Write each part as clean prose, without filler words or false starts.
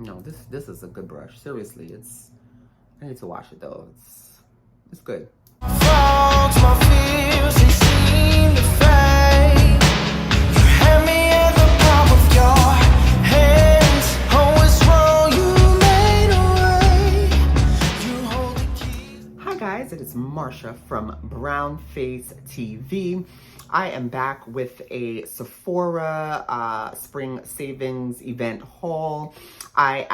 No, this is a good brush. Seriously, I need to wash it though. It's good. Frogs, my fears, they seem to fade. You hand me at the palm of your hands. Oh, it's wrong, you made a way. You hold the key. Hi guys, it is Marsha from Brown Face TV. I am back with a Sephora Spring Savings event haul. It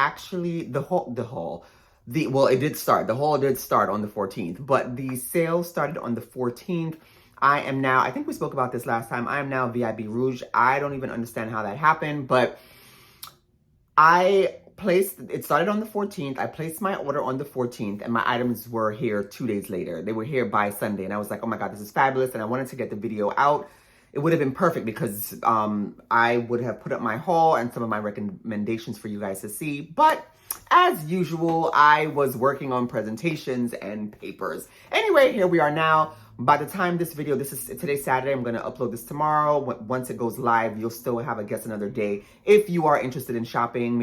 did start. The haul did start on the 14th, but the sale started on the 14th. I think we spoke about this last time. I am now VIB Rouge. I don't even understand how that happened, but it started on the 14th. I placed my order on the 14th and my items were here 2 days later. They were here by Sunday and I was like, oh my God, this is fabulous. And I wanted to get the video out. It would have been perfect because I would have put up my haul and some of my recommendations for you guys to see. But as usual, I was working on presentations and papers. Anyway, here we are now. By the time today's Saturday, I'm going to upload this tomorrow. Once it goes live, you'll still have, I guess, another day. If you are interested in shopping,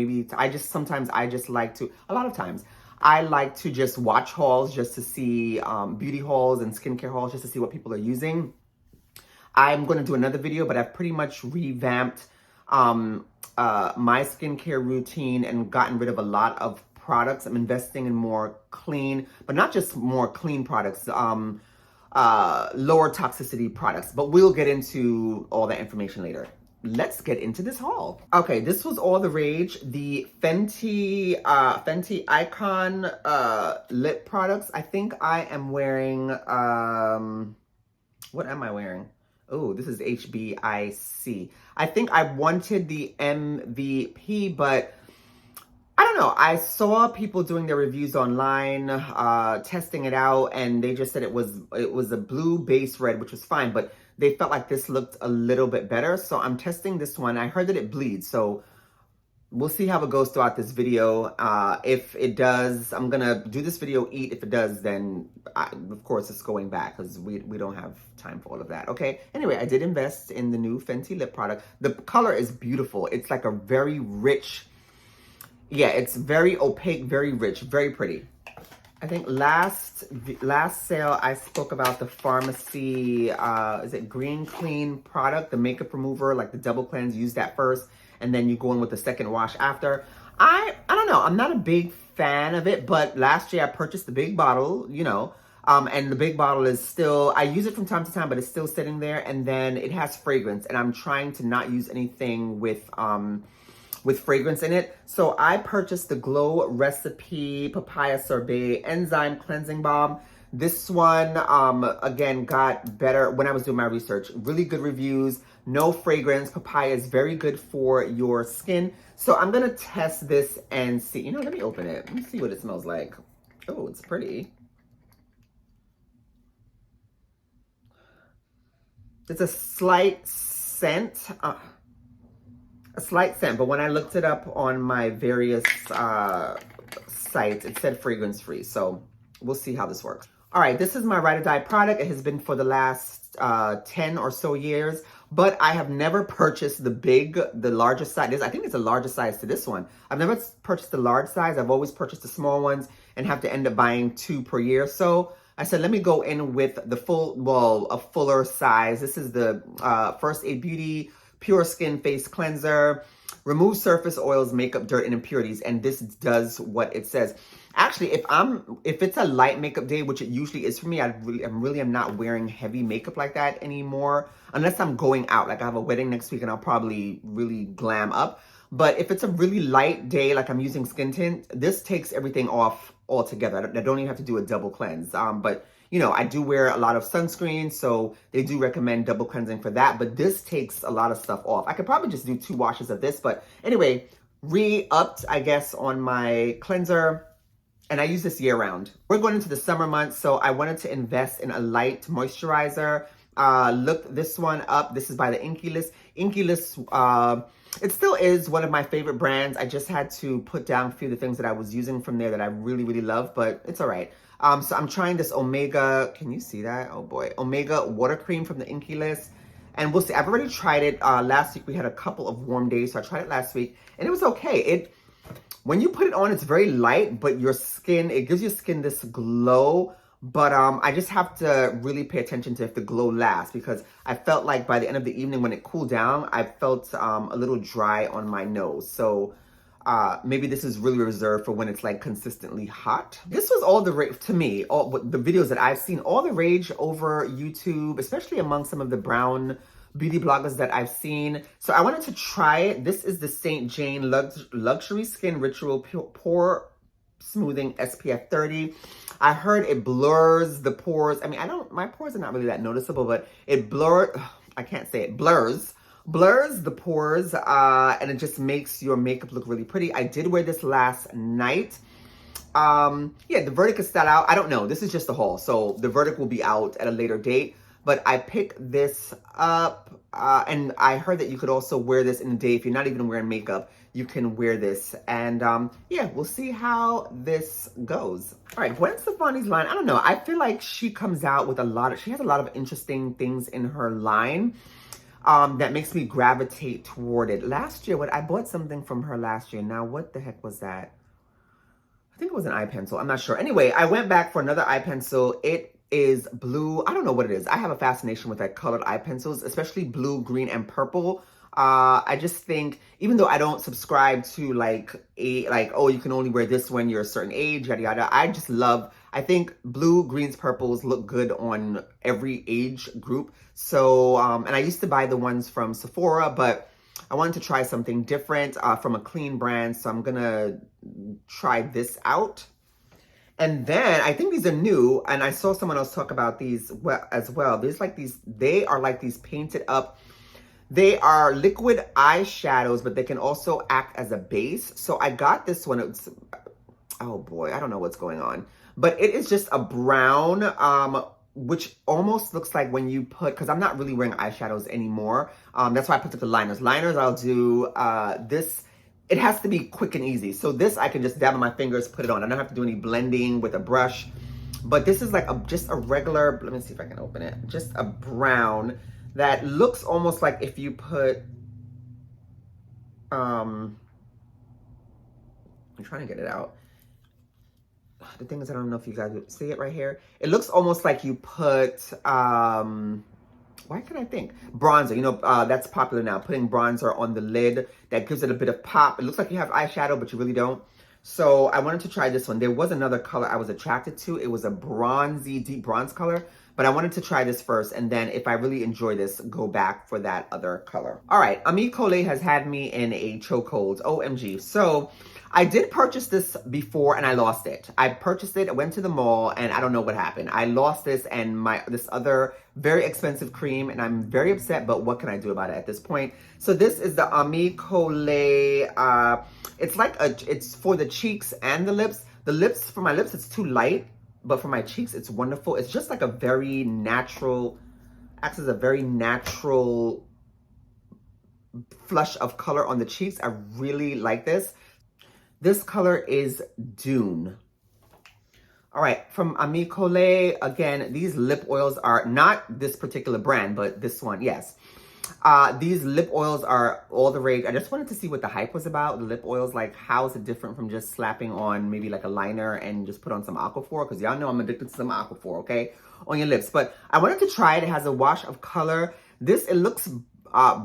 I like to just watch hauls just to see beauty hauls and skincare hauls just to see what people are using. I'm going to do another video, but I've pretty much revamped my skincare routine and gotten rid of a lot of products. I'm investing in more clean, but not just more clean products, lower toxicity products. But we'll get into all that information later. Let's get into this haul. Okay, this was all the rage. The Fenty Icon lip products. I think I am wearing, what am I wearing? Oh, this is HBIC. I think I wanted the MVP, but I don't know. I saw people doing their reviews online, testing it out, and they just said it was a blue base red, which was fine, but they felt like this looked a little bit better. So I'm testing this one. I heard that it bleeds, so we'll see how it goes throughout this video. If it does, I'm gonna do this video, eat. If it does, then of course it's going back because we don't have time for all of that, okay? Anyway, I did invest in the new Fenty lip product. The color is beautiful. It's like a very rich, it's very opaque, very rich, very pretty. I think last sale, I spoke about the Pharmacy, is it Green Clean product, the makeup remover, like the double cleanse. Use that first, and then you go in with the second wash after. I don't know. I'm not a big fan of it, but last year I purchased the big bottle, and the big bottle is still, I use it from time to time, but it's still sitting there, and then it has fragrance, and I'm trying to not use anything with fragrance in it. So I purchased the Glow Recipe Papaya Sorbet Enzyme Cleansing Balm. This one, again, got better when I was doing my research. Really good reviews, no fragrance. Papaya is very good for your skin. So I'm gonna test this and see. Let me open it. Let me see what it smells like. Oh, it's pretty. It's a slight scent. But when I looked it up on my various sites, it said fragrance free. So we'll see how this works. All right, this is my Ride or Die product. It has been for the last 10 or so years, but I have never purchased the largest size. I think it's the largest size to this one. I've never purchased the large size. I've always purchased the small ones and have to end up buying 2 per year. So I said, let me go in with a fuller size. This is the First Aid Beauty Pure Skin Face Cleanser. Remove surface oils, makeup, dirt, and impurities. And this does what it says. Actually, if it's a light makeup day, which it usually is for me, I really am not wearing heavy makeup like that anymore. Unless I'm going out. Like I have a wedding next week and I'll probably really glam up. But if it's a really light day, like I'm using skin tint, this takes everything off altogether. I don't even have to do a double cleanse. But I do wear a lot of sunscreen, so they do recommend double cleansing for that. But this takes a lot of stuff off. I could probably just do 2 washes of this. But anyway, re-upped, I guess, on my cleanser. And I use this year round. We're going into the summer months, so I wanted to invest in a light moisturizer. Looked this one up. This is by the Inkey List. Inkey List, it still is one of my favorite brands. I just had to put down a few of the things that I was using from there that I really, really love, but it's all right. So I'm trying this Omega, can you see that? Oh boy, Omega Water Cream from the Inkey List. And we'll see, I've already tried it. Last week we had a couple of warm days, so I tried it last week, and it was okay. when you put it on, it's very light, but your skin, it gives your skin this glow. But I just have to really pay attention to if the glow lasts, because I felt like by the end of the evening when it cooled down, I felt a little dry on my nose. So maybe this is really reserved for when it's like consistently hot. This was all the rage to me, all the videos that I've seen, all the rage over YouTube, especially among some of the brown beauty bloggers that I've seen. So I wanted to try it. This is the St. Jane Luxury Skin Ritual Pore Smoothing SPF 30. I heard it blurs the pores. I mean, my pores are not really that noticeable, but it blurs the pores, and it just makes your makeup look really pretty. I did wear this last night. Yeah, the verdict is still out. I don't know. This is just a haul, so the verdict will be out at a later date. But I picked this up, and I heard that you could also wear this in the day. If you're not even wearing makeup, you can wear this. And yeah, we'll see how this goes. All right, Gwen Stefani's line. I don't know. I feel like she comes out with she has a lot of interesting things in her line that makes me gravitate toward it. Last year, I bought something from her last year. Now, what the heck was that? I think it was an eye pencil. I'm not sure. Anyway, I went back for another eye pencil. It is blue. I don't know what it is. I have a fascination with like colored eye pencils, especially blue, green, and purple. I just think, even though I don't subscribe to oh, you can only wear this when you're a certain age, yada yada. I think blue, greens, purples look good on every age group. So, and I used to buy the ones from Sephora, but I wanted to try something different from a clean brand. So I'm gonna try this out. And then I think these are new, and I saw someone else talk about these as well. They are like these painted up. They are liquid eyeshadows, but they can also act as a base. So I got this one. Oh boy, I don't know what's going on. But it is just a brown, which almost looks like when you because I'm not really wearing eyeshadows anymore. That's why I put up the liners. Liners, I'll do this. It has to be quick and easy. So this, I can just dab on my fingers, put it on. I don't have to do any blending with a brush. But this is like just a regular, let me see if I can open it. Just a brown that looks almost like if you put, I'm trying to get it out. The thing is, I don't know if you guys see it right here. It looks almost like you put, why can I think? Bronzer, you know, that's popular now. Putting bronzer on the lid, that gives it a bit of pop. It looks like you have eyeshadow, but you really don't. So I wanted to try this one. There was another color I was attracted to. It was a bronzy, deep bronze color, but I wanted to try this first. And then if I really enjoy this, go back for that other color. All right, Ami Collet has had me in a chokehold. OMG. So I did purchase this before and I lost it. I purchased it, I went to the mall, and I don't know what happened. I lost this and this other very expensive cream, and I'm very upset, but what can I do about it at this point? So this is the Ami Collet. It's for the cheeks and the lips. The lips, for my lips, it's too light, but for my cheeks, it's wonderful. It's just like a very natural, acts as a very natural flush of color on the cheeks. I really like this. This color is Dune. All right, from Ami Collet, again, these lip oils are not this particular brand, but this one, yes. These lip oils are all the rage. I just wanted to see what the hype was about. The lip oils, like, how is it different from just slapping on maybe like a liner and just put on some Aquaphor? Because y'all know I'm addicted to some Aquaphor, okay, on your lips. But I wanted to try it. It has a wash of color. It looks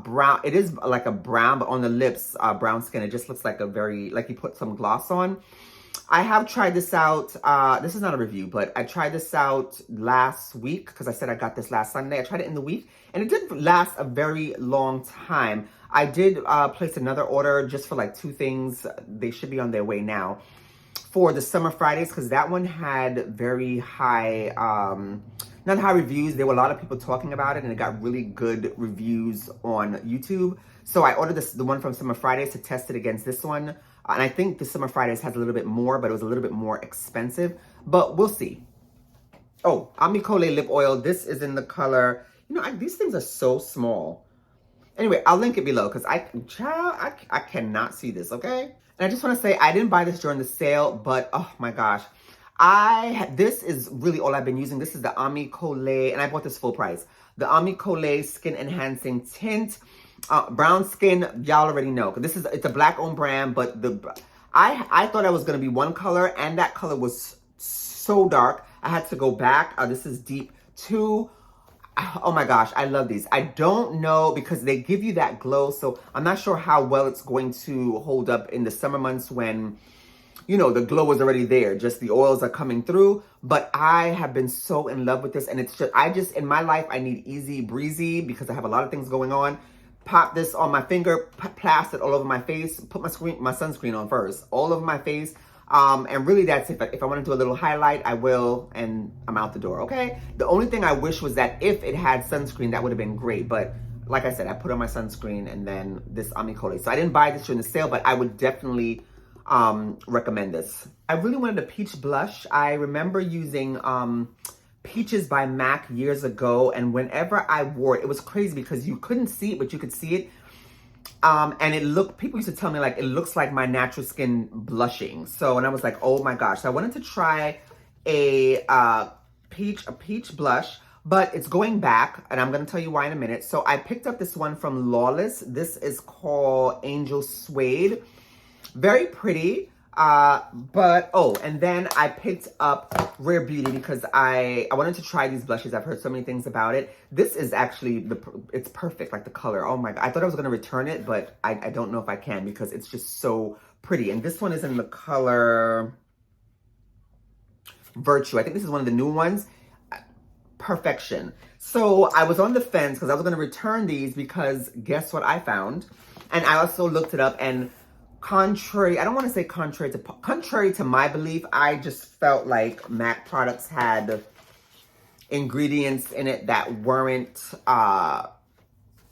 brown. It is like a brown, but on the lips, brown skin, it just looks like like you put some gloss on. I have tried this out. This is not a review, but I tried this out last week because I said I got this last Sunday. I tried it in the week, and it didn't last a very long time. I did place another order just for like 2 things. They should be on their way now for the Summer Fridays, because that one had very high, not high reviews. There were a lot of people talking about it, and it got really good reviews on YouTube. So I ordered the one from Summer Fridays to test it against this one. And I think the Summer Fridays has a little bit more, but it was a little bit more expensive. But we'll see. Oh, Ami Collet lip oil. This is in the color, you know, these things are so small. Anyway, I'll link it below because I cannot see this, okay? And I just want to say, I didn't buy this during the sale, but oh my gosh. This is really all I've been using. This is the Ami Collet, and I bought this full price. The Ami Collet Skin Enhancing Tint. Brown skin, y'all already know. It's a black-owned brand, but I thought I was going to be one color, and that color was so dark. I had to go back. This is deep 2. Oh my gosh, I love these. I don't know, because they give you that glow, so I'm not sure how well it's going to hold up in the summer months when, you know, the glow is already there. Just the oils are coming through. But I have been so in love with this, and it's just, in my life, I need easy breezy because I have a lot of things going on. Pop this on my finger, plaster it all over my face, put my sunscreen on first, all over my face. And really that's it. If I want to do a little highlight, I will, and I'm out the door, okay? The only thing I wish was that if it had sunscreen, that would have been great. But like I said, I put on my sunscreen and then this Amicole. So I didn't buy this during the sale, but I would definitely recommend this. I really wanted a peach blush. I remember using Peaches by MAC years ago, and whenever I wore it, it was crazy because you couldn't see it, but you could see it. And it looked, people used to tell me like, it looks like my natural skin blushing. So, and I was like, oh my gosh. So I wanted to try a peach blush, but it's going back, and I'm going to tell you why in a minute. So I picked up this one from Lawless. This is called Angel Suede. Very pretty. But, oh, and then I picked up Rare Beauty because I wanted to try these blushes. I've heard so many things about it. This is actually, it's perfect, like the color. Oh my God. I thought I was going to return it, but I don't know if I can because it's just so pretty. And this one is in the color Virtue. I think this is one of the new ones. Perfection. So I was on the fence because I was going to return these because guess what I found? And I also looked it up, and contrary, I don't want to say contrary to my belief, I just felt like MAC products had ingredients in it that weren't, how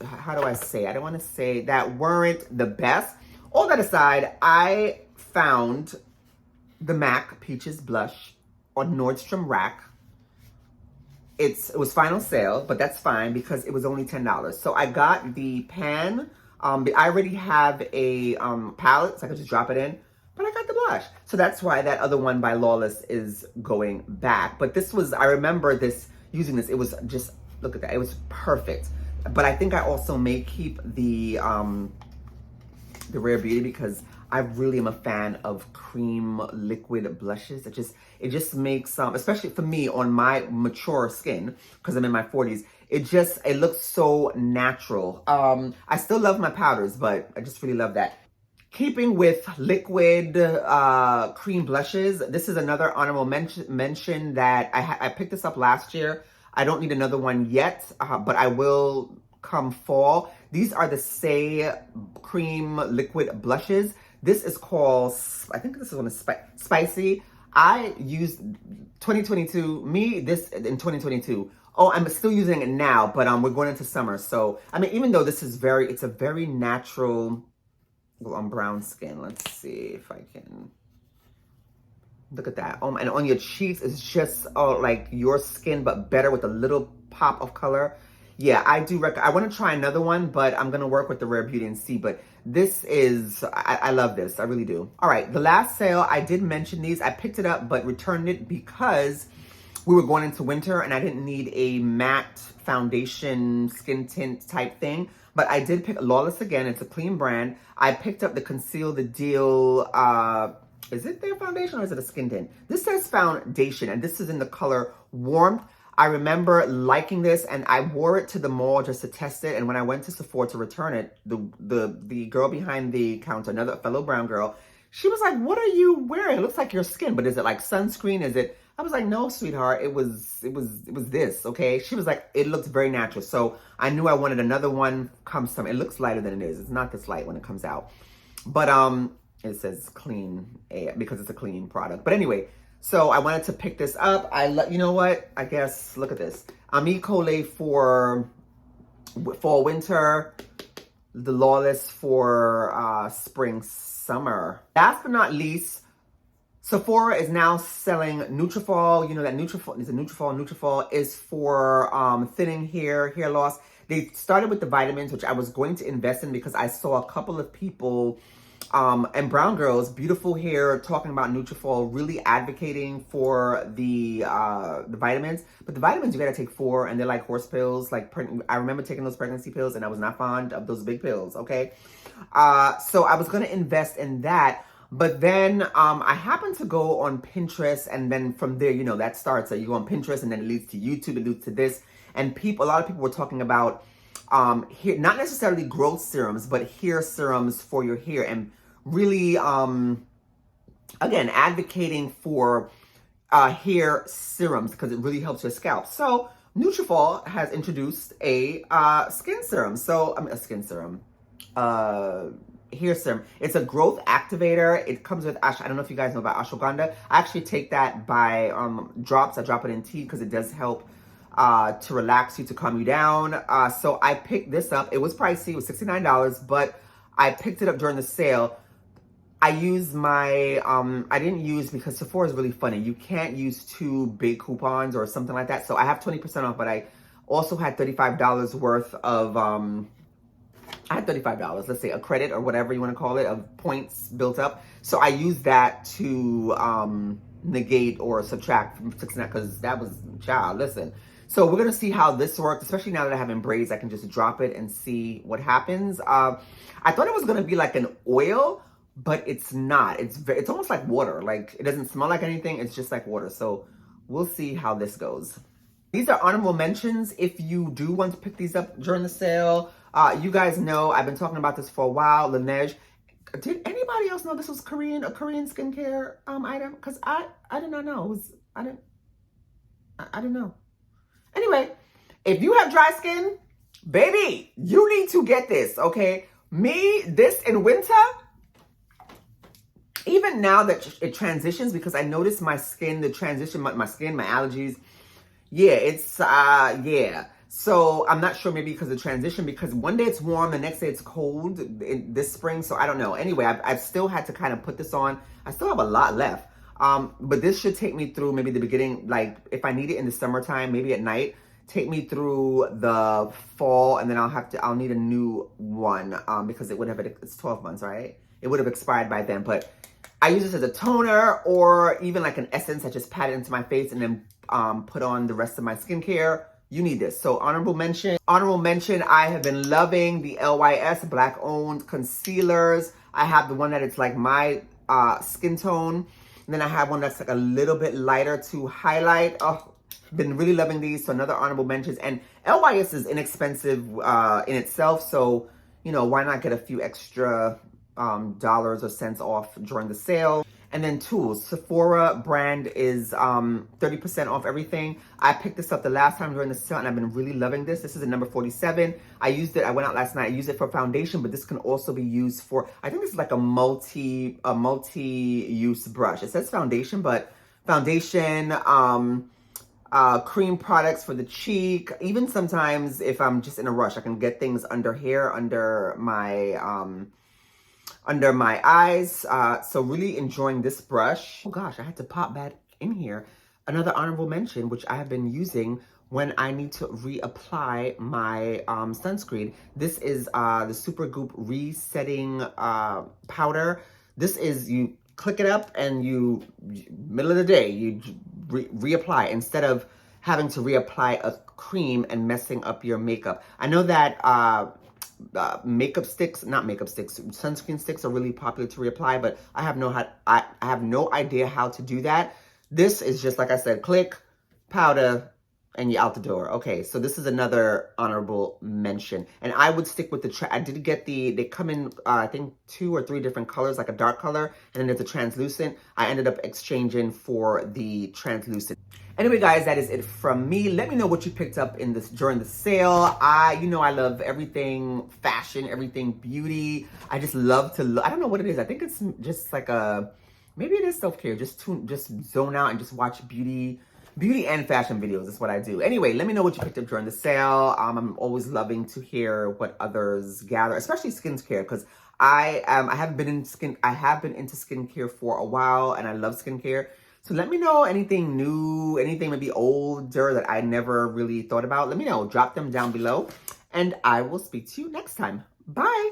do I say? I don't want to say that weren't the best. All that aside, I found the MAC Peaches Blush on Nordstrom Rack. It was final sale, but that's fine because it was only $10. So I got the pan. I already have a palette, so I could just drop it in, but I got the blush. So that's why that other one by Lawless is going back. But this was, I remember this, using this, it was just, look at that, it was perfect. But I think I also may keep the Rare Beauty because I really am a fan of cream liquid blushes. It just makes, especially for me on my mature skin, because I'm in my 40s, it looks so natural. I still love my powders, but I just really love that. Keeping with liquid cream blushes, this is another honorable mention that I picked this up last year. I don't need another one yet, but I will come fall. These are the Say Cream Liquid Blushes. This is called, I think this is one is Spicy. I used 2022, this in 2022. Oh, I'm still using it now, but we're going into summer. So, I mean, even though this is it's a very natural, well, on brown skin. Let's see if I can, look at that. And on your cheeks, it's just like your skin, but better with a little pop of color. Yeah, I do I want to try another one, but I'm going to work with the Rare Beauty and see. But this is, I love this. I really do. All right, the last sale, I did mention these. I picked it up, but returned it because we were going into winter and I didn't need a matte foundation skin tint type thing. But I did pick Lawless again. It's a clean brand. I picked up the Conceal the Deal. Is it their foundation or is it a skin tint? This says foundation, and this is in the color Warmth. I remember liking this, and I wore it to the mall just to test it. And when I went to Sephora to return it, the girl behind the counter, another fellow brown girl, she was like, "What are you wearing? It looks like your skin, but is it like sunscreen? Is it?" I was like, "No, sweetheart, it was this." Okay, she was like, "It looks very natural." So I knew I wanted another one. It looks lighter than it is. It's not this light when it comes out, but it says clean because it's a clean product. But anyway. So I wanted to pick this up. You know what? I guess, look at this. Amicole for fall, winter. The Lawless for spring, summer. Last but not least, Sephora is now selling Nutrafol. You know that Nutrafol is Nutrafol is for thinning hair loss. They started with the vitamins, which I was going to invest in because I saw a couple of people and brown girls, beautiful hair, talking about Nutrafol, really advocating for the vitamins. But the vitamins, you gotta take 4, and they're like horse pills. Like I remember taking those pregnancy pills, and I was not fond of those big pills. Okay, so I was gonna invest in that, But then I happened to go on Pinterest, and then from there, you know, that starts. So you go on Pinterest, and then it leads to YouTube, it leads to this. And a lot of people were talking about hair, not necessarily growth serums, but hair serums for your hair, and really, again, advocating for hair serums because it really helps your scalp. So Nutrafol has introduced a skin serum. So a skin serum. Hair serum. It's a growth activator. It comes with I don't know if you guys know about ashwagandha. I actually take that by drops. I drop it in tea because it does help to relax you, to calm you down. So I picked this up. It was pricey. It was $69, but I picked it up during the sale. I used my I didn't use, because Sephora is really funny. You can't use 2 big coupons or something like that. So I have 20% off, but I also had $35 worth of I had $35, let's say a credit or whatever you want to call it, of points built up. So I used that to negate or subtract from 69, because that was, child, listen. So we're going to see how this works, especially now that I have in braids. I can just drop it and see what happens. I thought it was going to be like an oil, but it's not. It's almost like water. Like, it doesn't smell like anything. It's just like water. So we'll see how this goes. These are honorable mentions if you do want to pick these up during the sale. You guys know I've been talking about this for a while. Laneige. Did anybody else know this was a Korean skincare item? Because I did not know. I didn't know. Anyway, if you have dry skin, baby, you need to get this, okay? This in winter, even now that it transitions, because I noticed my skin, the transition, my skin, my allergies. Yeah, it's, yeah. So I'm not sure, maybe because of the transition, because one day it's warm, the next day it's cold this spring. So I don't know. Anyway, I've still had to kind of put this on. I still have a lot left. But this should take me through maybe the beginning, like if I need it in the summertime, maybe at night, take me through the fall, and then I'll need a new one, because it's 12 months, right? It would have expired by then. But I use this as a toner, or even like an essence. I just pat it into my face and then put on the rest of my skincare. You need this. So honorable mention, I have been loving the LYS Black owned concealers. I have the one that it's like my skin tone. And then I have one that's like a little bit lighter to highlight. Oh, been really loving these. So another honorable mentions. And LYS is inexpensive in itself. So, you know, why not get a few extra dollars or cents off during the sale? And then tools. Sephora brand is 30% off everything. I picked this up the last time during the sale, and I've been really loving this. This is a number 47. I used it. I went out last night. I used it for foundation, but this can also be used for, I think this is like a multi-use brush. It says foundation, but foundation, cream products for the cheek. Even sometimes if I'm just in a rush, I can get things under here, under my eyes. So really enjoying this brush. Oh gosh, I had to pop back in here. Another honorable mention, which I have been using when I need to reapply my sunscreen. This is the Supergoop Resetting Powder. This is, you click it up and middle of the day, you reapply instead of having to reapply a cream and messing up your makeup. I know that sunscreen sticks are really popular to reapply, but I have no idea how to do that. This is just, like I said, click, powder, and you're out the door. Okay, so this is another honorable mention. And I would stick with I did get they come in, I think 2 or 3 different colors, like a dark color, and then there's a translucent. I ended up exchanging for the translucent. Anyway, guys, that is it from me. Let me know what you picked up during the sale. You know I love everything fashion, everything beauty. I just love to I don't know what it is. I think it's just like maybe it is self-care. Just zone out and just watch beauty and fashion videos. That's what I do. Anyway, let me know what you picked up during the sale. I'm always loving to hear what others gather, especially skincare, because I have been into skincare for a while, and I love skincare. So let me know anything new, anything maybe older that I never really thought about. Let me know. Drop them down below, and I will speak to you next time. Bye.